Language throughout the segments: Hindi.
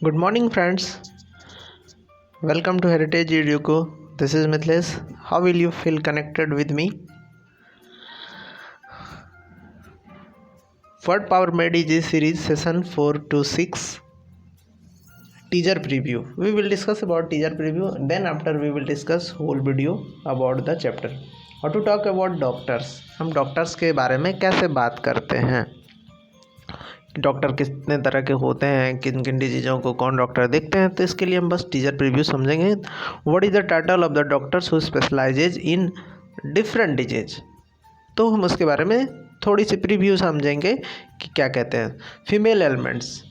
Good morning, friends. Welcome to Heritage Educo. This is Mithilesh. How will you feel connected with me? Word Power Med series session 4 to 6 teaser preview. We will discuss about teaser preview. Then after we will discuss whole video about the chapter. How to talk about doctors. हम डॉक्टर्स के बारे में कैसे बात करते हैं, डॉक्टर कितने तरह के होते हैं, किन किन डिजीज़ों को कौन डॉक्टर देखते हैं। तो इसके लिए हम बस टीजर प्रीव्यू समझेंगे। What is the title of the doctors who specialises in different disease. तो हम उसके बारे में थोड़ी सी प्रीव्यू समझेंगे कि क्या कहते हैं। फीमेल एलिमेंट्स,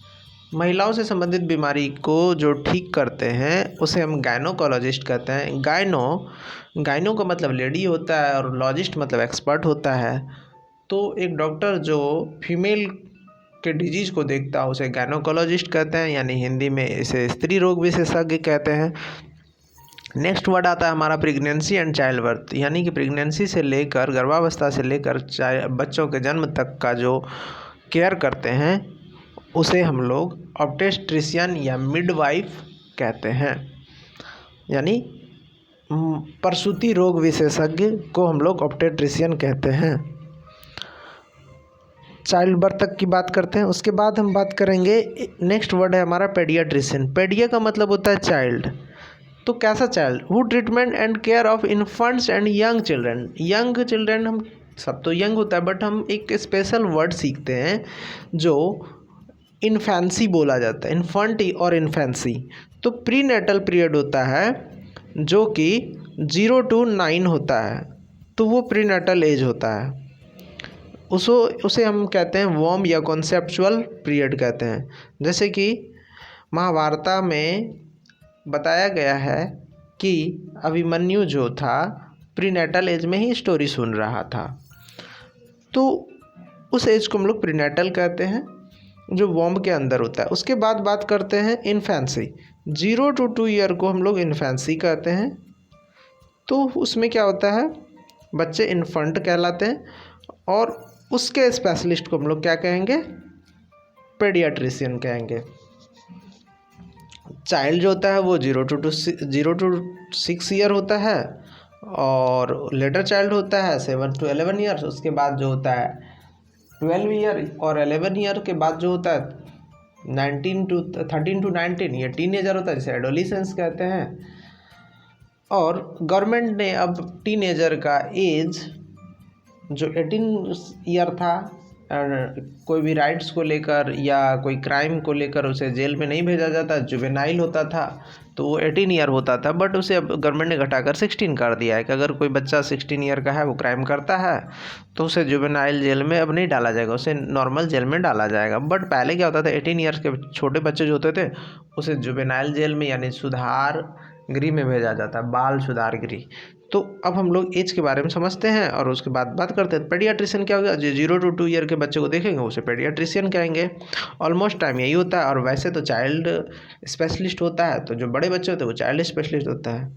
महिलाओं से संबंधित बीमारी को जो ठीक करते हैं उसे हम गायनोकोलॉजिस्ट कहते हैं। गायनो का मतलब लेडी होता है और लॉजिस्ट मतलब एक्सपर्ट होता है। तो एक डॉक्टर जो फीमेल के डिजीज़ को देखता है उसे गायनोकोलॉजिस्ट कहते हैं, यानी हिंदी में इसे स्त्री रोग विशेषज्ञ कहते हैं। नेक्स्ट वर्ड आता है हमारा प्रेगनेंसी एंड चाइल्ड बर्थ, यानी कि प्रेगनेंसी से लेकर गर्भावस्था से लेकर बच्चों के जन्म तक का जो केयर करते हैं उसे हम लोग ऑब्स्टेट्रिशियन या मिडवाइफ कहते हैं, यानी प्रसूति रोग विशेषज्ञ को हम लोग ऑब्स्टेट्रिशियन कहते हैं। चाइल्ड बर्थ तक की बात करते हैं। उसके बाद हम बात करेंगे, नेक्स्ट वर्ड है हमारा पेडियाट्रिशियन। पेडिया का मतलब होता है चाइल्ड। तो कैसा child? Who treatment and care of infants and young children. Young children, हम सब तो यंग होता है बट हम एक स्पेशल वर्ड सीखते हैं जो इन्फेंसी बोला जाता है, इन्फेंट और इन्फेंसी। तो प्री नेटल पीरियड होता है जो कि 0 to 9 होता है, तो वो प्री नेटल एज होता है। उसे हम कहते हैं वॉर्म या कॉन्सेप्चुअल पीरियड कहते हैं। जैसे कि महाभारत में बताया गया है कि अभिमन्यु जो था प्रीनेटल एज में ही स्टोरी सुन रहा था, तो उस एज को हम लोग प्रीनेटल कहते हैं जो वॉर्म के अंदर होता है। उसके बाद बात करते हैं इन्फेंसी। 0 to 2 ईयर को हम लोग इन्फेंसी कहते हैं। तो उसमें क्या होता है, बच्चे इन्फेंट कहलाते हैं और उसके स्पेशलिस्ट को हम लोग क्या कहेंगे? पेडियाट्रिशियन कहेंगे। चाइल्ड जो होता है वो 0 to 6 ईयर होता है और लेटर चाइल्ड होता है 7 to 11 ईयर्स। उसके बाद जो होता है 12 ईयर और 11 ईयर के बाद जो होता है 13 to 19 ये टीनेजर होता है, जिसे एडोलिसेंस कहते हैं। और गवर्नमेंट ने अब टीनेजर का एज जो 18 ईयर था, कोई भी राइट्स को लेकर या कोई क्राइम को लेकर उसे जेल में नहीं भेजा जाता, जुवेनाइल होता था तो वो 18 ईयर होता था, बट उसे अब गवर्नमेंट ने घटाकर 16 कर दिया है कि अगर कोई बच्चा 16 ईयर का है, वो क्राइम करता है तो उसे जुवेनाइल जेल में अब नहीं डाला जाएगा, उसे नॉर्मल जेल में डाला जाएगा। बट पहले क्या होता था, 18 ईयर्स के छोटे बच्चे जो होते थे उसे जुवेनाइल जेल में यानी सुधार गृह में भेजा जाता है, बाल सुधार गृह। तो अब हम लोग एज के बारे में समझते हैं और उसके बाद बात करते हैं। पेडियाट्रिशियन क्या होगा? जो 0 to 2 ईयर के बच्चे को देखेंगे उसे पेडियाट्रिशियन कहेंगे। ऑलमोस्ट टाइम यही होता है। और वैसे तो चाइल्ड स्पेशलिस्ट होता है, तो जो बड़े बच्चे होते हैं वो चाइल्ड स्पेशलिस्ट होता है।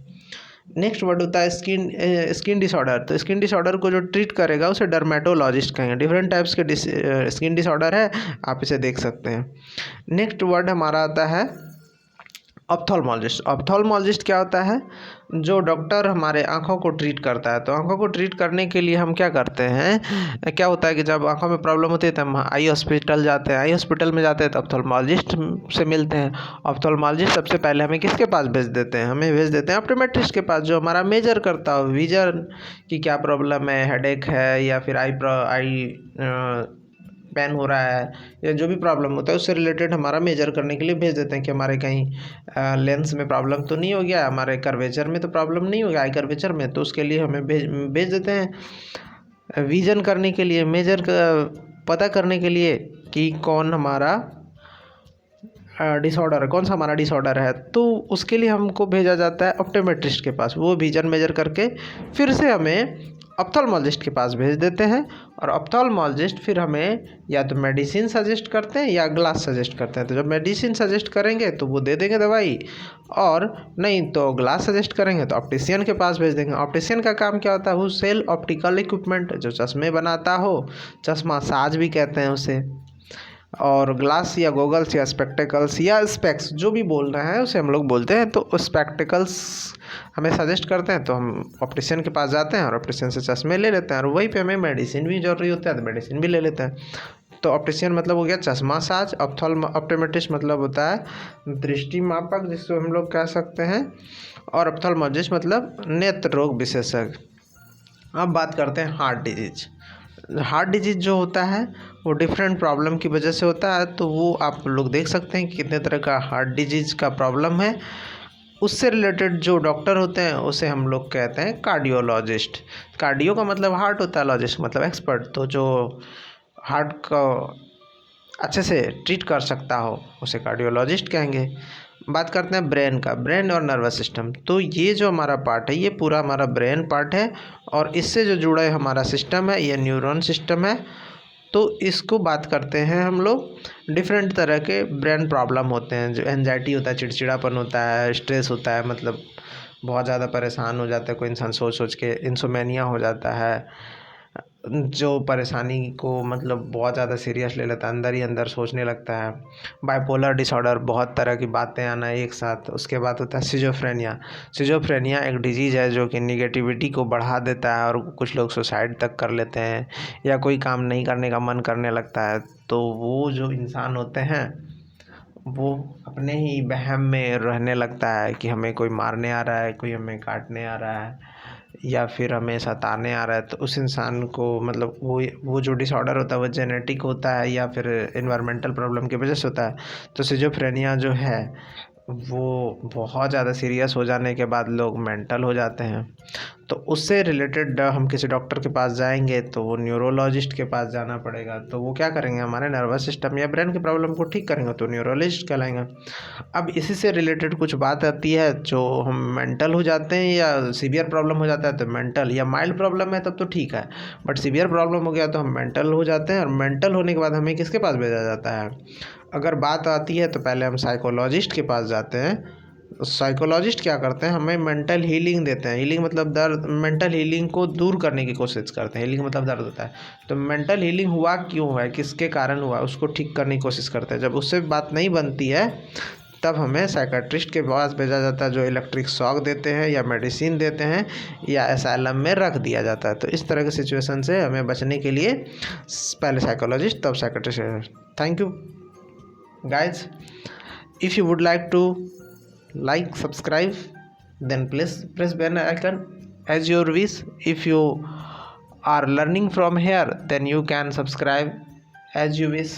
नेक्स्ट वर्ड होता है स्किन डिसऑर्डर। तो स्किन डिसऑर्डर को जो ट्रीट करेगा उसे डर्मेटोलॉजिस्ट कहेंगे। डिफरेंट टाइप्स के स्किन डिसऑर्डर है, आप इसे देख सकते हैं। नेक्स्ट वर्ड हमारा आता है ऑप्थेल्मोलॉजिस्ट। ऑप्थेल्मोलॉजिस्ट क्या होता है? जो डॉक्टर हमारे आँखों को ट्रीट करता है। तो आँखों को ट्रीट करने के लिए हम क्या करते हैं, क्या होता है कि जब आँखों में प्रॉब्लम होती है तो हम आई हॉस्पिटल जाते हैं। आई हॉस्पिटल में जाते हैं तो ऑप्थेल्मोलॉजिस्ट से मिलते हैं। ऑप्थेल्मोलॉजिस्ट सबसे पहले हमें किसके पास भेज देते हैं? हमें भेज देते हैं ऑप्टोमेट्रिस्ट के पास, जो हमारा मेजर करता हो विजन की क्या प्रॉब्लम है, हेडेक है या फिर आई पेन हो रहा है या जो भी प्रॉब्लम होता है उससे रिलेटेड हमारा मेजर करने के लिए भेज देते हैं कि हमारे कहीं लेंस में प्रॉब्लम तो नहीं हो गया, हमारे कर्वेचर में तो प्रॉब्लम नहीं हो गया, आई कर्वेचर में। तो उसके लिए हमें भेज देते हैं विजन करने के लिए, मेजर पता करने के लिए कि कौन हमारा डिसऑर्डर है, कौन सा हमारा डिसऑर्डर है। तो उसके लिए हमको भेजा जाता है ऑप्टोमेट्रिस्ट के पास। वो विजन मेजर करके फिर से हमें ऑप्थेल्मोलॉजिस्ट के पास भेज देते हैं और ऑप्थेल्मोलॉजिस्ट फिर हमें या तो मेडिसिन सजेस्ट करते हैं या ग्लास सजेस्ट करते हैं। तो जब मेडिसिन सजेस्ट करेंगे तो वो दे देंगे दवाई, और नहीं तो ग्लास सजेस्ट करेंगे तो ऑप्टिशियन के पास भेज देंगे। ऑप्टिशियन का काम क्या होता है? वो सेल ऑप्टिकल इक्विपमेंट, जो चश्मे बनाता हो, चश्मा साज भी कहते हैं उसे। और ग्लास या गोगल्स या स्पेक्टिकल्स या स्पेक्स जो भी बोलना है उसे हम लोग बोलते हैं। तो स्पेक्टिकल्स हमें सजेस्ट करते हैं तो हम ऑप्टिशियन के पास जाते हैं और ऑप्टिशियन से चश्मे ले लेते हैं, और वहीं पे हमें मेडिसिन भी जरूरी होता है तो मेडिसिन भी ले लेते हैं। तो ऑप्टिशियन मतलब हो गया चश्मा साज, ऑप्टोमेट्रिस्ट मतलब होता है दृष्टि मापक जिसको हम लोग कह सकते हैं, और ऑप्थेल्मोलॉजिस्ट मतलब नेत्र रोग विशेषज्ञ। अब बात करते हैं हार्ट डिजीज। हार्ट डिजीज जो होता है वो डिफरेंट प्रॉब्लम की वजह से होता है, तो वो आप लोग देख सकते हैं कि कितने तरह का हार्ट डिजीज का प्रॉब्लम है। उससे रिलेटेड जो डॉक्टर होते हैं उसे हम लोग कहते हैं कार्डियोलॉजिस्ट। कार्डियो का मतलब हार्ट होता है, लॉजिस्ट मतलब एक्सपर्ट। तो जो हार्ट को अच्छे से ट्रीट कर सकता हो उसे कार्डियोलॉजिस्ट कहेंगे। बात करते हैं ब्रेन का, ब्रेन और नर्वस सिस्टम। तो ये जो हमारा पार्ट है ये पूरा हमारा ब्रेन पार्ट है, और इससे जो जुड़ा है हमारा सिस्टम है ये न्यूरॉन सिस्टम है। तो इसको बात करते हैं हम लोग। डिफरेंट तरह के ब्रेन प्रॉब्लम होते हैं, जो एंजाइटी होता है, चिड़चिड़ापन होता है, स्ट्रेस होता है, मतलब बहुत ज़्यादा परेशान हो जाता है कोई इंसान सोच सोच के, इंसोमेनिया हो जाता है, जो परेशानी को मतलब बहुत ज़्यादा सीरियस ले लेता है, अंदर ही अंदर सोचने लगता है। बाइपोलर डिसऑर्डर, बहुत तरह की बातें आना एक साथ। उसके बाद होता है सिजोफ्रेनिया। सिजोफ्रेनिया एक डिजीज़ है जो कि निगेटिविटी को बढ़ा देता है और कुछ लोग सुसाइड तक कर लेते हैं, या कोई काम नहीं करने का मन करने लगता है। तो वो जो इंसान होते हैं वो अपने ही वहम में रहने लगता है कि हमें कोई मारने आ रहा है, कोई हमें काटने आ रहा है, या फिर हमें सताने आ रहा है। तो उस इंसान को मतलब वो जो डिसऑर्डर होता है वो जेनेटिक होता है या फिर एनवायरमेंटल प्रॉब्लम की वजह से होता है। तो सिजोफ्रेनिया जो है वो बहुत ज़्यादा सीरियस हो जाने के बाद लोग मेंटल हो जाते हैं। तो उससे रिलेटेड हम किसी डॉक्टर के पास जाएंगे तो वो न्यूरोलॉजिस्ट के पास जाना पड़ेगा। तो वो क्या करेंगे, हमारे नर्वस सिस्टम या ब्रेन की प्रॉब्लम को ठीक करेंगे, तो न्यूरोलॉजिस्ट कहलाएंगे। अब इसी से रिलेटेड कुछ बात आती है, जो हम मेंटल हो जाते हैं या सीवियर प्रॉब्लम हो जाता है तो मेंटल, या माइल्ड प्रॉब्लम है तब तो ठीक है, बट सीवियर प्रॉब्लम हो गया तो हम मेंटल हो जाते हैं। और मेंटल होने के बाद हमें किसके पास भेजा जाता है, अगर बात आती है तो पहले हम साइकोलॉजिस्ट के पास जाते हैं। साइकोलॉजिस्ट क्या करते हैं, हमें मेंटल हीलिंग देते हैं। हीलिंग मतलब दर्द, मेंटल हीलिंग को दूर करने की कोशिश करते हैं। हीलिंग मतलब दर्द होता है, तो मेंटल हीलिंग हुआ क्यों है, किसके कारण हुआ, उसको ठीक करने की कोशिश करते हैं। जब उससे बात नहीं बनती है तब हमें साइकेट्रिस्ट के पास भेजा जाता है, जो इलेक्ट्रिक शॉक देते हैं या मेडिसिन देते हैं या एसाइलम में रख दिया जाता है। तो इस तरह की सिचुएशन से हमें बचने के लिए पहले साइकोलॉजिस्ट तब psychiatrist. Thank you guys. If you would like to like, subscribe, then please press bell icon as your wish. If you are learning from here, then you can subscribe as you wish.